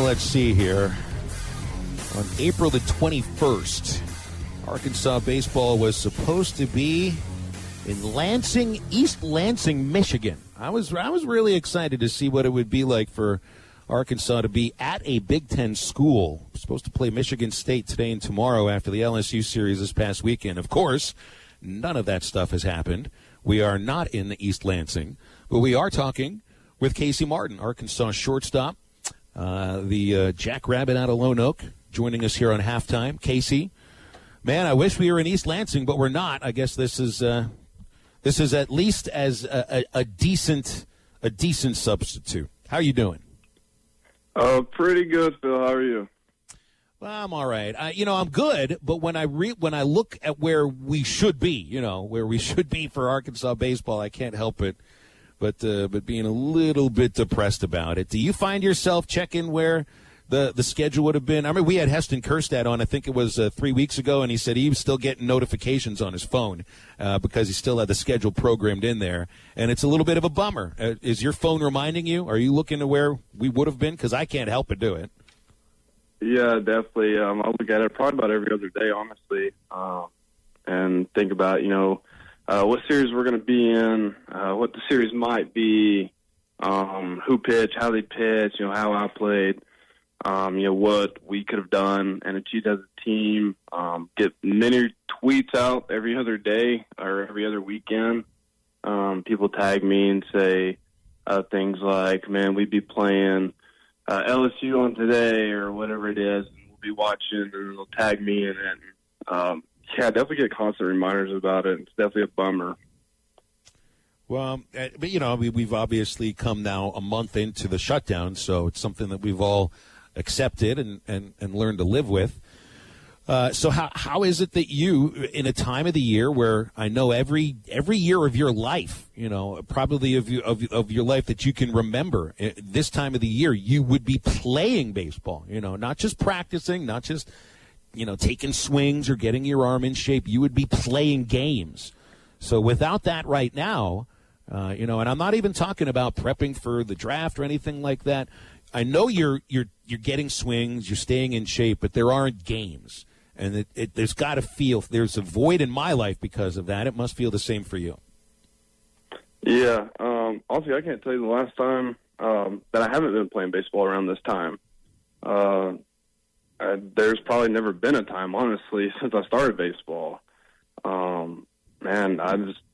let's see here. On April the 21st, Arkansas baseball was supposed to be in Lansing, East Lansing, Michigan. I was really excited to see what it would be like for Arkansas to be at a Big Ten school. Supposed to play Michigan State today and tomorrow after the LSU series this past weekend. Of course, none of that stuff has happened. We are not in East Lansing, but we are talking with Casey Martin, Arkansas shortstop, the Jackrabbit out of Lone Oak, joining us here on Halftime. Casey, man, I wish we were in East Lansing, but we're not. I guess this is at least as a decent substitute. How are you doing? Pretty good, Phil. How are you? Well, I'm all right. I'm good, but when I look at where we should be, where we should be for Arkansas baseball, I can't help it but being a little bit depressed about it. Do you find yourself checking where the schedule would have been? I mean, we had Heston on, I think it was 3 weeks ago, and he said he was still getting notifications on his phone because he still had the schedule programmed in there, and it's a little bit of a bummer. Is your phone reminding you? Are you looking to where we would have been? Because I can't help but do it. Yeah, definitely. I look at it probably about every other day, honestly, and think about, what series we're going to be in, what the series might be, who pitched, how they pitched, how I played. What we could have done and achieved as a team, get many tweets out every other day or every other weekend. People tag me and say things like, man, we'd be playing LSU on today or whatever it is, and we'll be watching, and they'll tag me in it. I definitely get constant reminders about it. It's definitely a bummer. Well, but, we've obviously come now a month into the shutdown, so it's something that we've all accepted and learned to live with. So how is it that you, in a time of the year where I know every year of your life, probably of your life that you can remember, this time of the year, you would be playing baseball, not just practicing, not just, taking swings or getting your arm in shape. You would be playing games. So without that right now, and I'm not even talking about prepping for the draft or anything like that. I know you're getting swings, you're staying in shape, but there aren't games. And there's got to feel, there's a void in my life because of that. It must feel the same for you. Yeah. Honestly, I can't tell you the last time that I haven't been playing baseball around this time. There's probably never been a time, honestly, since I started baseball.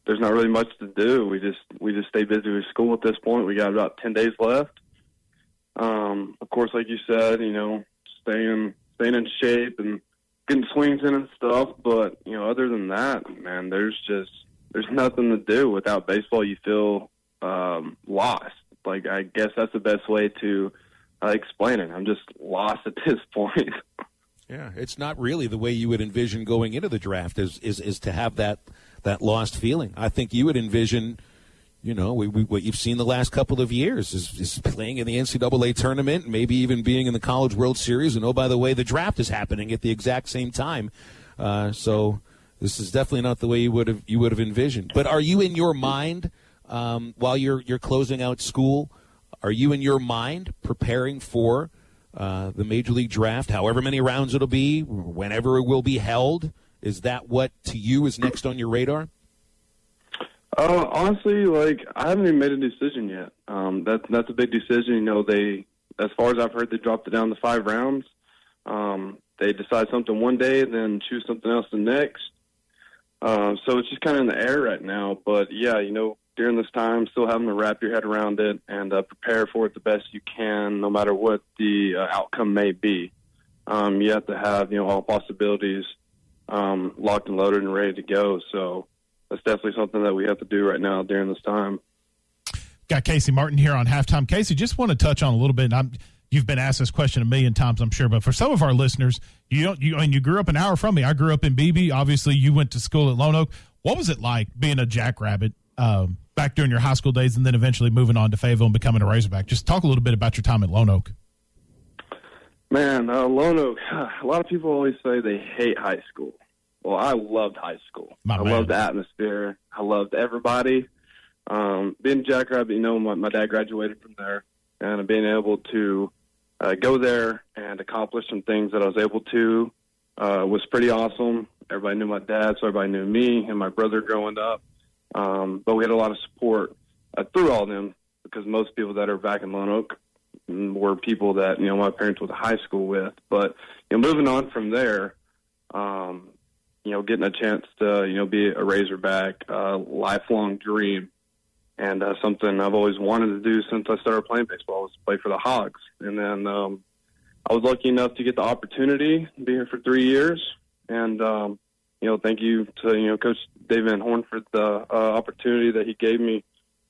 There's not really much to do. We just stay busy with school at this point. We got about 10 days left. Of course, like you said, staying in shape and getting swings in and stuff. But, other than that, man, there's nothing to do. Without baseball, you feel lost. Like, I guess that's the best way to explain it. I'm just lost at this point. Yeah, it's not really the way you would envision going into the draft is to have that lost feeling. I think you would envision, what you've seen the last couple of years is playing in the NCAA tournament, maybe even being in the College World Series. And, oh, by the way, the draft is happening at the exact same time. So this is definitely not the way you would have envisioned. But are you in your mind, while you're closing out school, are you in your mind preparing for the Major League Draft, however many rounds it'll be, whenever it will be held? Is that what, to you, is next on your radar? Honestly, I haven't even made a decision yet. That's a big decision. As far as I've heard, they dropped it down to 5 rounds. They decide something one day and then choose something else the next. So it's just kind of in the air right now. But, yeah, during this time, still having to wrap your head around it and prepare for it the best you can, no matter what the outcome may be. You have to have, all possibilities locked and loaded and ready to go. So that's definitely something that we have to do right now during this time. Got Casey Martin here on Halftime. Casey, just want to touch on a little bit. You've been asked this question a million times, I'm sure, but for some of our listeners, you grew up an hour from me. I grew up in Beebe. Obviously, you went to school at Lone Oak. What was it like being a Jackrabbit back during your high school days and then eventually moving on to Fayetteville and becoming a Razorback? Just talk a little bit about your time at Lone Oak. Man, Lone Oak, a lot of people always say they hate high school. Well, I loved high school. I loved the atmosphere. I loved everybody. Being a Jackrabbit, my dad graduated from there, and being able to go there and accomplish some things that I was able to was pretty awesome. Everybody knew my dad, so everybody knew me and my brother growing up. But we had a lot of support through all of them, because most people that are back in Lone Oak were people that, my parents went to high school with. But, moving on from there, getting a chance to, be a Razorback, lifelong dream, and something I've always wanted to do since I started playing baseball was play for the Hogs. And then I was lucky enough to get the opportunity to be here for 3 years. And, thank you to, Coach Dave Van Horn for the opportunity that he gave me.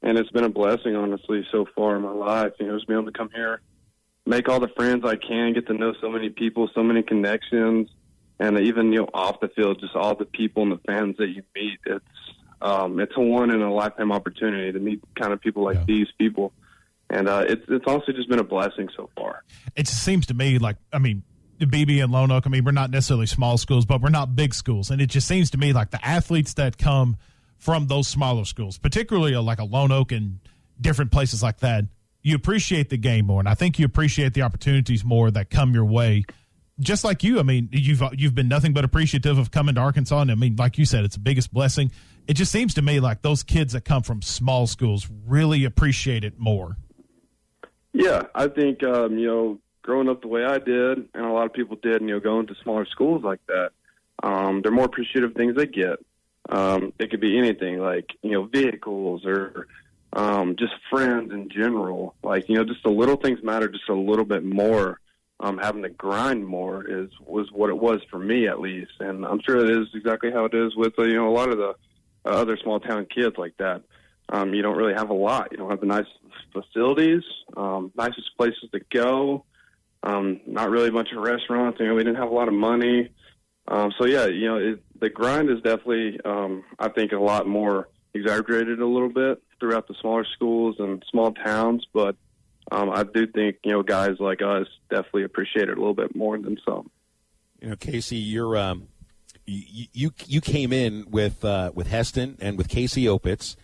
And it's been a blessing, honestly, so far in my life. Just being able to come here, make all the friends I can, get to know so many people, so many connections, and even, off the field, just all the people and the fans that you meet. It's a one-in-a-lifetime opportunity to meet kind of people like these people. And it's also just been a blessing so far. It just seems to me like, Beebe and Lone Oak, we're not necessarily small schools, but we're not big schools. And it just seems to me like the athletes that come from those smaller schools, particularly like a Lone Oak and different places like that, you appreciate the game more. And I think you appreciate the opportunities more that come your way. Just like you, you've been nothing but appreciative of coming to Arkansas. And like you said, it's the biggest blessing. It just seems to me like those kids that come from small schools really appreciate it more. Yeah, I think, growing up the way I did, and a lot of people did, going to smaller schools like that, they're more appreciative of things they get. It could be anything like, vehicles or just friends in general. Like, just the little things matter just a little bit more. Having to grind more was what it was for me, at least. And I'm sure it is exactly how it is with, a lot of the other small town kids like that. You don't really have a lot. You don't have the nice facilities, nicest places to go. Not really a bunch of restaurants. We didn't have a lot of money. The grind is definitely, I think, a lot more exaggerated a little bit throughout the smaller schools and small towns. But I do think, guys like us definitely appreciate it a little bit more than some. Casey, you're you came in with Heston and with Casey Opitz.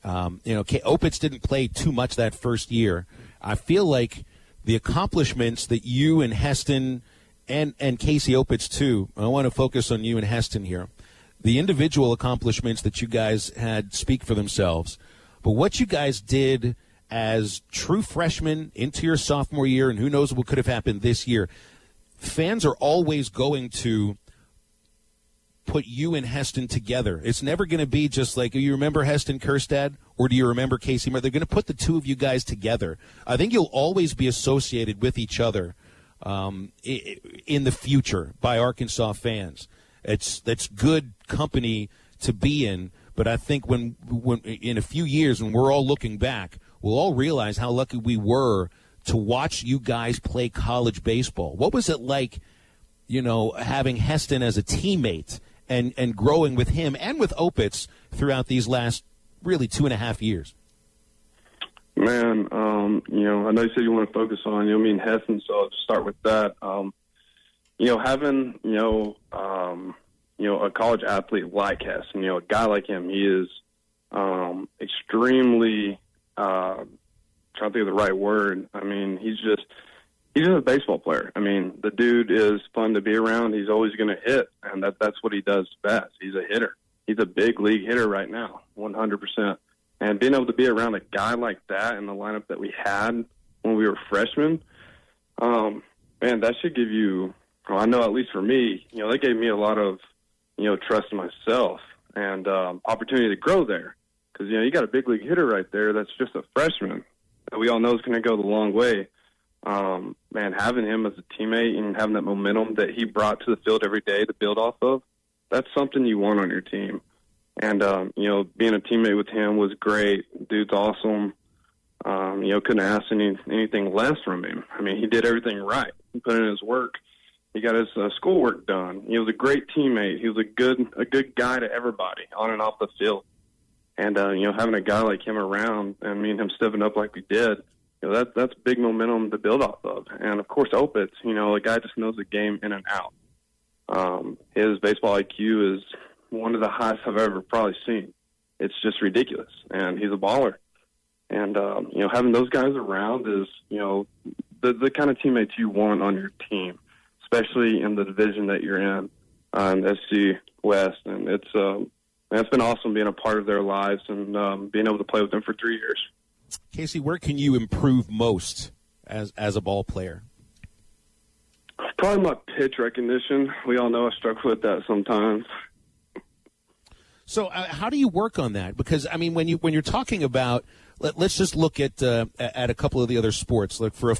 Opitz didn't play too much that first year. I feel like the accomplishments that you and Heston and Casey Opitz, too, I want to focus on you and Heston here. The individual accomplishments that you guys had speak for themselves. But what you guys did as true freshmen into your sophomore year, and who knows what could have happened this year, fans are always going to put you and Heston together. It's never going to be just like, you remember Heston Kerstad, or do you remember Casey? They're going to put the two of you guys together. I think you'll always be associated with each other in the future by Arkansas fans. That's good company to be in, but I think when in a few years, when we're all looking back, we'll all realize how lucky we were to watch you guys play college baseball. What was it like, having Heston as a teammate and growing with him and with Opitz throughout these last really 2.5 years? Man, I know you said you want to focus on, me and Heston, so I'll just start with that. Having, a college athlete like Heston, a guy like him, he is extremely, trying to think of the right word. He's just a baseball player. The dude is fun to be around. He's always going to hit, and that's what he does best. He's a hitter. He's a big league hitter right now, 100%. And being able to be around a guy like that in the lineup that we had when we were freshmen, man, that should give you, I know at least for me, they gave me a lot of, trust in myself and opportunity to grow there. Because, you got a big league hitter right there that's just a freshman that we all know is going to go the long way. Man, having him as a teammate and having that momentum that he brought to the field every day to build off of, that's something you want on your team. And, being a teammate with him was great. Dude's awesome. Couldn't ask anything less from him. He did everything right. He put in his work. He got his schoolwork done. He was a great teammate. He was a good guy to everybody on and off the field. And, having a guy like him around and me and him stepping up like we did, that's big momentum to build off of. And, of course, Opitz, a guy just knows the game in and out. His baseball IQ is one of the highest I've ever probably seen. It's just ridiculous. And he's a baller. And, having those guys around is, the kind of teammates you want on your team, especially in the division that you're in, SC West. And it's been awesome being a part of their lives and being able to play with them for 3 years. Casey, where can you improve most as a ball player? Probably my pitch recognition. We all know I struggle with that sometimes. So how do you work on that? Because, I mean, when you're talking about, let's just look at a couple of the other sports. Like for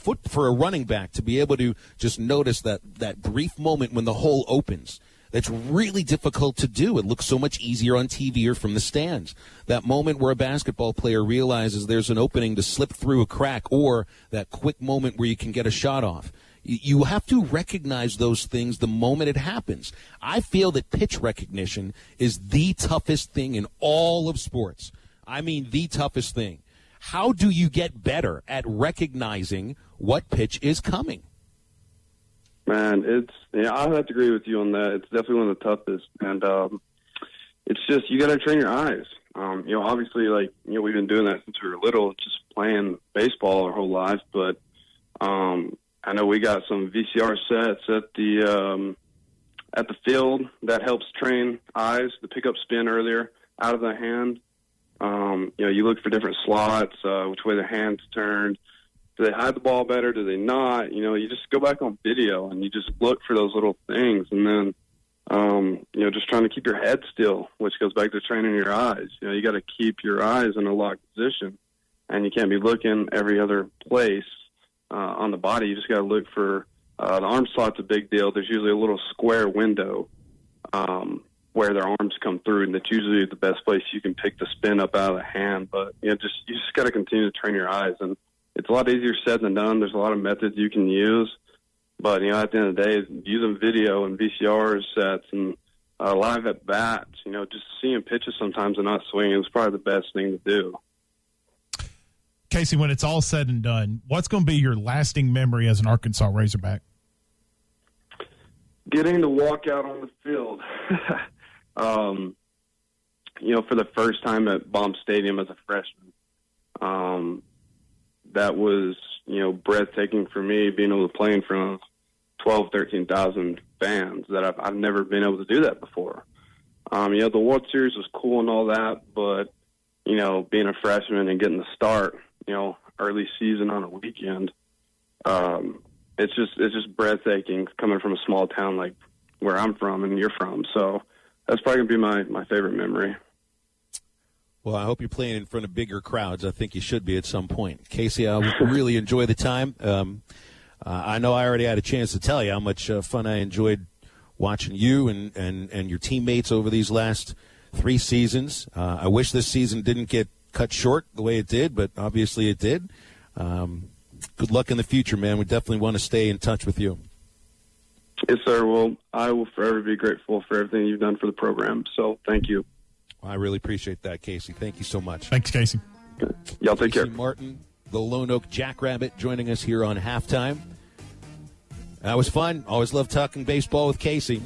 a running back to be able to just notice that brief moment when the hole opens, that's really difficult to do. It looks so much easier on TV or from the stands. That moment where a basketball player realizes there's an opening to slip through a crack, or that quick moment where you can get a shot off. You have to recognize those things the moment it happens. I feel that pitch recognition is the toughest thing in all of sports. I mean, the toughest thing. How do you get better at recognizing what pitch is coming? Man, I have to agree with you on that. It's definitely one of the toughest. And it's just, you got to train your eyes. Obviously, we've been doing that since we were little, just playing baseball our whole lives. But I know we got some VCR sets at the field that helps train eyes to pick up spin earlier out of the hand. You look for different slots, which way the hand's turned. Do they hide the ball better? Do they not? You just go back on video and you just look for those little things. And then, just trying to keep your head still, which goes back to training your eyes. You got to keep your eyes in a locked position, and you can't be looking every other place on the body. You just got to look for the arm slot's a big deal. There's usually a little square window where their arms come through, and that's usually the best place you can pick the spin up out of the hand. But you just got to continue to train your eyes, and it's a lot easier said than done. There's a lot of methods you can use, but at the end of the day, using video and VCR sets and live at bats, just seeing pitches sometimes and not swinging is probably the best thing to do. Casey, when it's all said and done, what's going to be your lasting memory as an Arkansas Razorback? Getting to walk out on the field. For the first time at Baum Stadium as a freshman. That was, breathtaking for me, being able to play in front of 12, 13,000 fans that I've never been able to do that before. The World Series was cool and all that, but, being a freshman and getting the start, early season on a weekend, it's just breathtaking coming from a small town like where I'm from and you're from. So that's probably going to be my favorite memory. Well, I hope you're playing in front of bigger crowds. I think you should be at some point. Casey, I really enjoy the time. I know I already had a chance to tell you how much fun I enjoyed watching you and your teammates over these last 3 seasons. I wish this season didn't get cut short the way it did, but obviously it did. Good luck in the future, man. We definitely want to stay in touch with you. Yes, sir. Well, I will forever be grateful for everything you've done for the program. So thank you. I really appreciate that, Casey. Thank you so much. Thanks, Casey. Y'all take care. Casey Martin, the Lone Oak Jackrabbit, joining us here on Halftime. That was fun. Always love talking baseball with Casey.